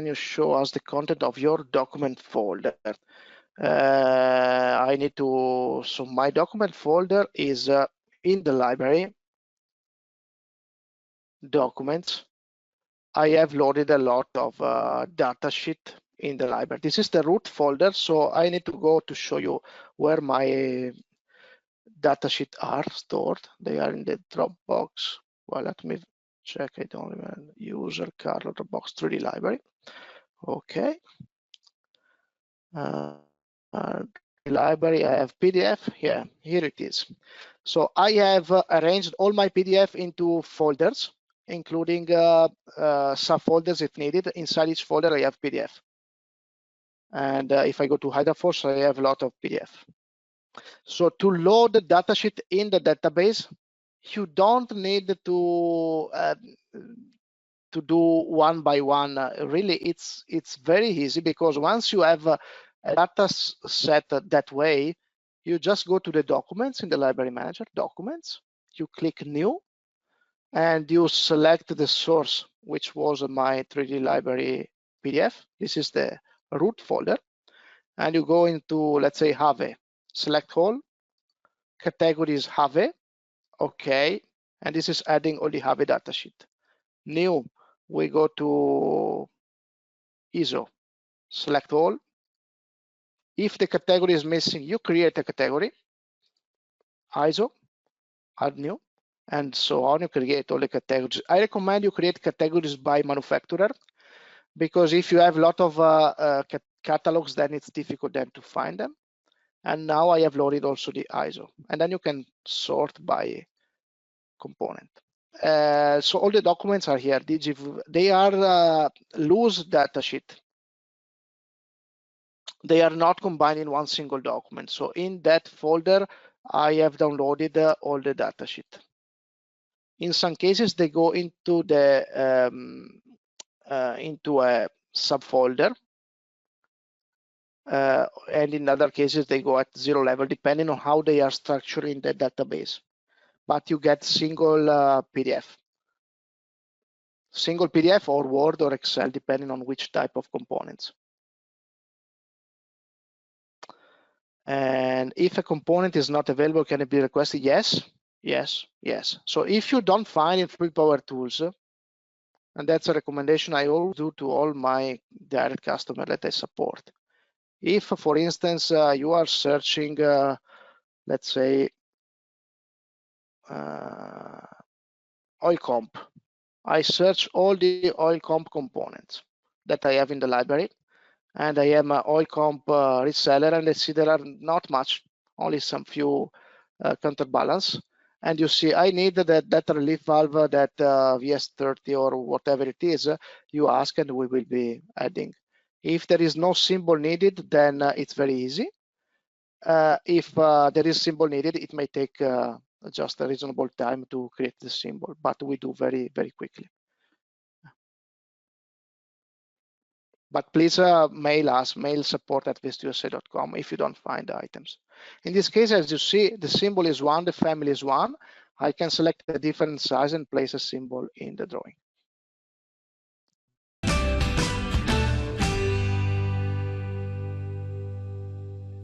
can you show us the content of your document folder? I need to, so my document folder is in the library, documents. I have loaded a lot of data sheet in the library. This is the root folder, so I need to go to show you where my data sheet are stored. They are in the Dropbox. Well, let me check. I don't remember. User card Dropbox 3D library. Okay. Library, I have PDF. Here it is. So I have arranged all my PDF into folders, including subfolders if needed. Inside each folder, I have PDF. And if I go to HyDraw, I have a lot of PDF. So to load the datasheet in the database, you don't need to do one by one. Really, it's very easy, because once you have a data set that way, you just go to the documents in the Library Manager, documents, you click new, and you select the source, which was my 3D library PDF. This is the root folder. And you go into, let's say, Have, select all, categories Have, okay. And this is adding all the Have datasheet. New, we go to ISO, select all. If the category is missing, you create a category, ISO, add new, and so on. You create all the categories. I recommend you create categories by manufacturer, because if you have a lot of catalogs, then it's difficult then to find them. And now I have loaded also the ISO, and then you can sort by component. So all the documents are here. They are loose datasheet. They are not combined in one single document. So in that folder, I have downloaded all the datasheet. In some cases, they go into the into a subfolder, and in other cases they go at 0 level, depending on how they are structured in the database. But you get single PDF or Word or Excel, depending on which type of components. And if a component is not available, can it be requested? Yes, yes, yes. So if you don't find it through Power Tools, and that's a recommendation I always do to all my direct customers that I support. If, for instance, you are searching, let's say, oil comp, I search all the oil comp components that I have in the library, and I am an oil comp reseller, and I see there are not much, only some few counterbalance. And you see, I need that data relief valve, that VS30 or whatever it is, you ask and we will be adding. If there is no symbol needed, then it's very easy. If there is symbol needed, it may take just a reasonable time to create the symbol, but we do very, very quickly. But please mail us, mail support@vistusa.com if you don't find the items. In this case, as you see, the symbol is 1, the family is 1. I can select a different size and place a symbol in the drawing.